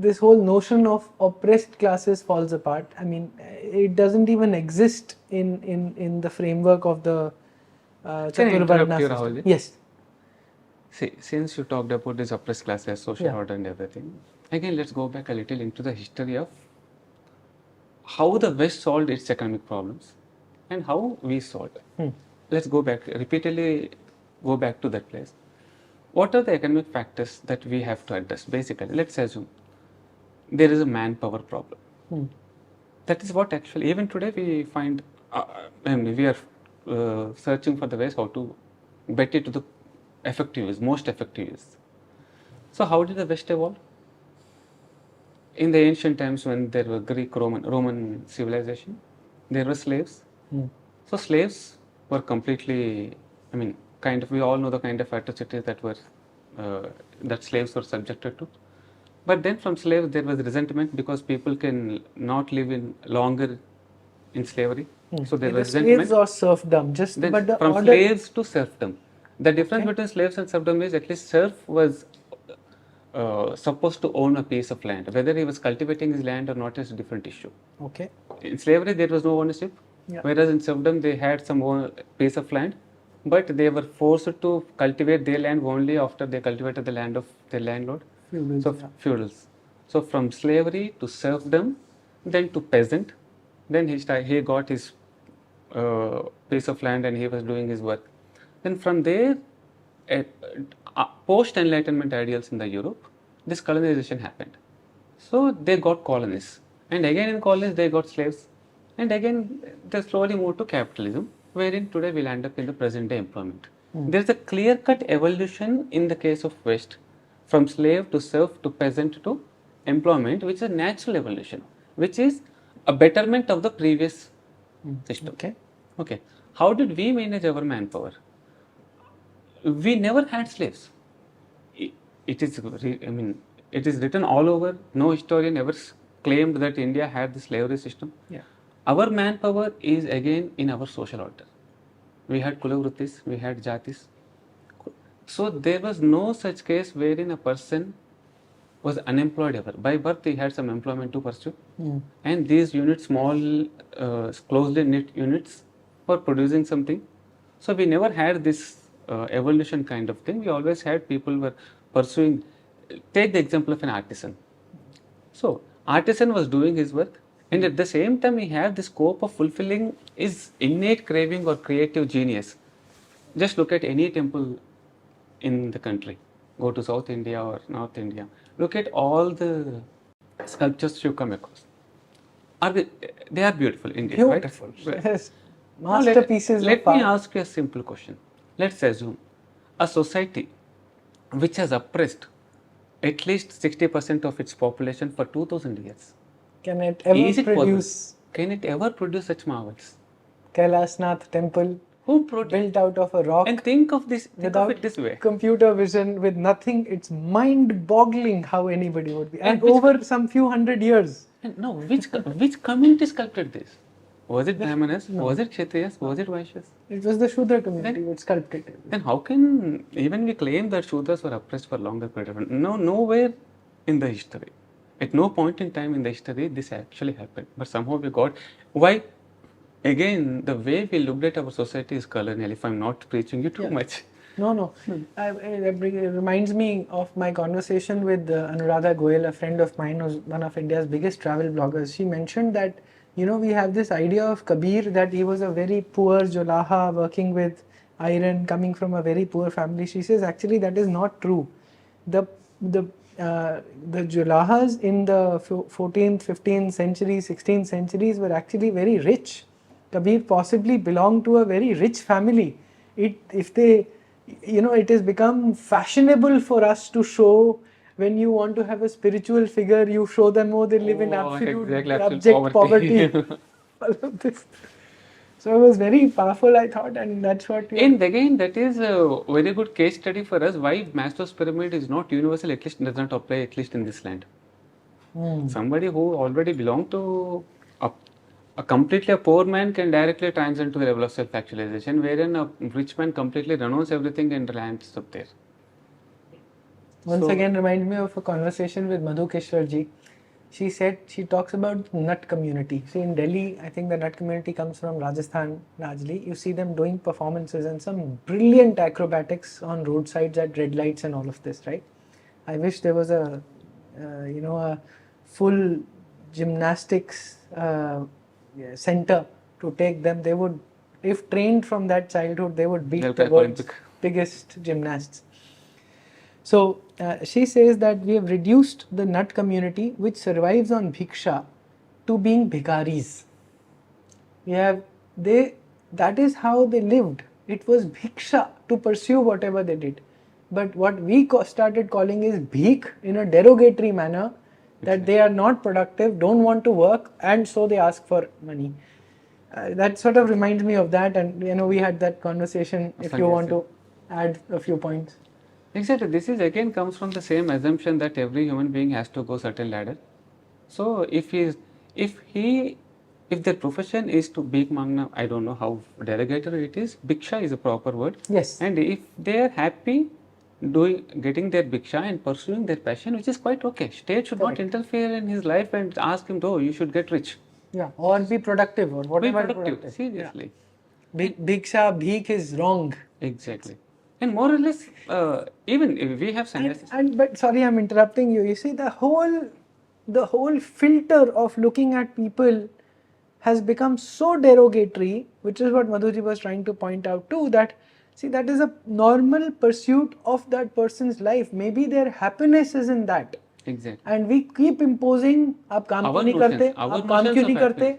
this whole notion of oppressed classes falls apart. I mean, it doesn't even exist in the framework of the Can I interrupt Chaturvarna you, system. Rahul? Yes. See, since you talked about these oppressed classes, social Yeah. order and everything, again let's go back a little into the history of how the West solved its economic problems and how we solved it. Let's go back, repeatedly go back to that place. What are the economic factors that we have to address? Basically, let's assume there is a manpower problem. That is what actually, even today we find, we are searching for the ways how to bet it to the effective use, most effective use. So how did the West evolve? In the ancient times when there were Greek, Roman civilization, there were slaves. So slaves were completely, we all know the kind of atrocities that were, that slaves were subjected to. But then from slaves there was resentment because people can not live in longer in slavery. So there was resentment. Slaves or serfdom, Then but the from order, slaves to serfdom. The difference between slaves and serfdom is at least serf was supposed to own a piece of land. Whether he was cultivating his land or not is a different issue. Okay. In slavery there was no ownership, whereas in serfdom they had some piece of land, but they were forced to cultivate their land only after they cultivated the land of their landlord. Feudals, So feudals. So from slavery to serfdom, then to peasant, then he got his piece of land and he was doing his work. Then from there, post-enlightenment ideals in the Europe, this colonization happened. So they got colonies, and again in colonies they got slaves, and again they slowly moved to capitalism, wherein today we'll end up in the present day employment. There is a clear-cut evolution in the case of West, from slave to serf to peasant to employment, which is a natural evolution, which is a betterment of the previous system. Okay. How did we manage our manpower? We never had slaves. It is written all over. No historian ever claimed that India had the slavery system. Our manpower is again in our social order. We had kulavrittis, we had jatis. So there was no such case wherein a person was unemployed ever. By birth he had some employment to pursue, and these units, small closely knit units, were producing something. So we never had this evolution kind of thing. We always had people were pursuing. Take the example of an artisan. So artisan was doing his work, and at the same time he had the scope of fulfilling his innate craving or creative genius. Just look at any temple in the country. Go to South India or North India. Look at all the sculptures you come across. They are beautiful indeed, beautiful, right? Yes. Masterpieces. Let me ask you a simple question. Let's assume a society which has oppressed at least 60% of its population for 2000 years. Can it ever produce? Can it ever produce such marvels? Kailasnath temple, built out of a rock. And think of this. Think of it this way. Computer vision, with nothing. It's mind-boggling how anybody would be. And over some few hundred years. No, which community sculpted this? Was it Brahmanas? No. Was it Kshatriyas? Was it Vaishyas? It was the Shudra community which sculpted it. Then how can even we claim that Shudras were oppressed for longer period of time? No, nowhere in the history. At no point in time in the history this actually happened. But somehow we got. Why? Again, the way we looked at our society is colonial. If I'm not preaching you too much. No. It reminds me of my conversation with Anuradha Goyal, a friend of mine who's one of India's biggest travel bloggers. She mentioned that, we have this idea of Kabir, that he was a very poor Jolaha working with iron, coming from a very poor family. She says actually that is not true. The Jolahas in the 14th, 15th century, 16th centuries were actually very rich. Kabir possibly belonged to a very rich family. It has become fashionable for us to show, when you want to have a spiritual figure, you show them, they live in abject poverty. All of this. So it was very powerful, I thought, and that's what. And again, that is a very good case study for us why Maslow's pyramid is not universal, at least does not apply, at least in this land. Somebody who already belonged to a completely poor man can directly transcend to the level of self-actualization, wherein a rich man completely renounces everything and lands up there. Once So- again reminds me of a conversation with Madhu Kishwarji. She said, she talks about nut community. See, in Delhi, I think the nut community comes from Rajasthan largely. You see them doing performances and some brilliant acrobatics on roadsides at red lights and all of this, right? I wish there was a full gymnastics center to take them. They would, if trained from that childhood, they would beat They'll the crack world's Olympic. biggest gymnasts. So she says that we have reduced the nut community, which survives on bhiksha, to being bhikaris. That is how they lived. It was bhiksha to pursue whatever they did. But what we started calling is bhik in a derogatory manner, that they are not productive, don't want to work, and so they ask for money. That sort of reminds me of that, and we had that conversation. If you want to add a few points. Exactly. This is again comes from the same assumption that every human being has to go certain ladder. So if their profession is to bhik mangna, I don't know how derogatory it is. Bhiksha is a proper word. Yes. And if they are happy getting their bhiksha and pursuing their passion, which is quite okay. State should not interfere in his life and ask him, "Oh, you should get rich." Yeah, or be productive, or whatever. Be productive. Seriously. Bhiksha, bhik is wrong. Exactly. And more or less, even if we have sannyasis. But sorry, I'm interrupting you. You see, the whole filter of looking at people has become so derogatory, which is what Madhuji was trying to point out too, that see, that is a normal pursuit of that person's life. Maybe their happiness is in that. Exactly. And we keep imposing, "Aap kaam kyun nahi karte? Aap kaam kyun nahi karte?"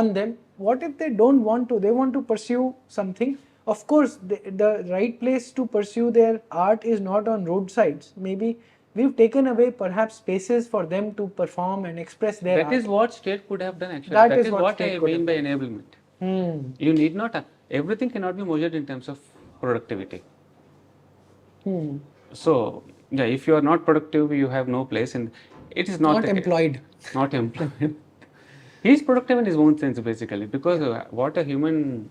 on them. What if they don't want to? They want to pursue something. Of course, the right place to pursue their art is not on roadsides. Maybe we've taken away perhaps spaces for them to perform and express their art. That is what state could have done actually. That That is is what what state I could mean by have enablement. You need not, everything cannot be measured in terms of productivity. So, yeah, if you are not productive, you have no place, and it is not employed. Not employed. He is productive in his own sense basically, because what a human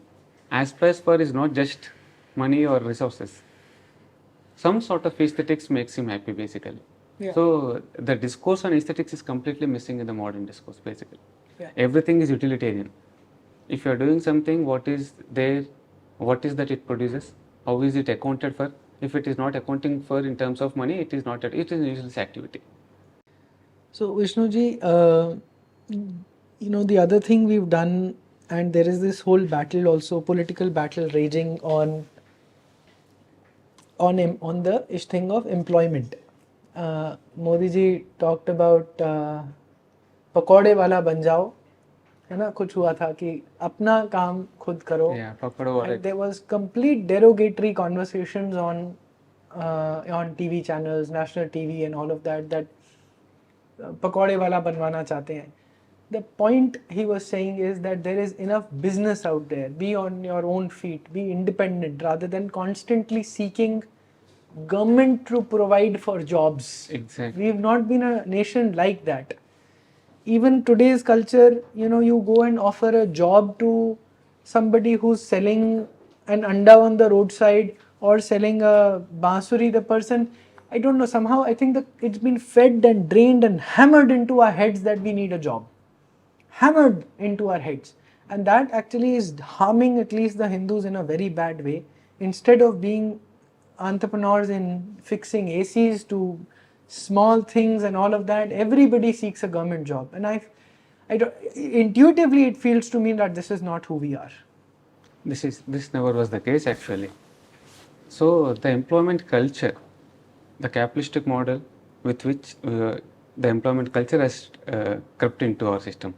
aspires for is not just money or resources. Some sort of aesthetics makes him happy basically. Yeah. So the discourse on aesthetics is completely missing in the modern discourse basically. Yeah. Everything is utilitarian. If you are doing something, what is there, what is that it produces, how is it accounted for? If it is not accounting for in terms of money, it is not, it is a useless activity. So Vishnuji, the other thing we've done, and there is this whole battle also, political battle raging on the thing of employment. Modi ji talked about pakode wala ban jao, है ना, कुछ हुआ था कि अपना काम खुद करो. Yeah, pakode wala. And there was complete derogatory conversations on TV channels, national TV and all of that pakode wala banwana chahte hain. The point he was saying is that there is enough business out there. Be on your own feet, be independent, rather than constantly seeking government to provide for jobs. Exactly. We've not been a nation like that. Even today's culture, you go and offer a job to somebody who's selling an anda on the roadside or selling a bansuri, the person, I don't know, somehow I think that it's been fed and drained and hammered into our heads that we need a job. Hammered into our heads. And that actually is harming at least the Hindus in a very bad way. Instead of being entrepreneurs in fixing ACs to small things and all of that, everybody seeks a government job. And intuitively it feels to me that this is not who we are. This never was the case actually. So the employment culture, the capitalistic model with which the employment culture has crept into our system.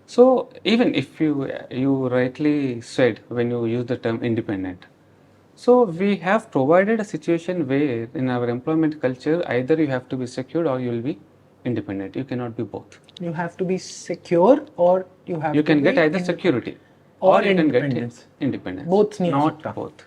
So even if you rightly said when you use the term independent, so we have provided a situation where in our employment culture either you have to be secured or you will be independent. You cannot be both. You have to be secure or you have You to can be get either security or you can get independence. independence. Both नहीं हो Not सकता. both.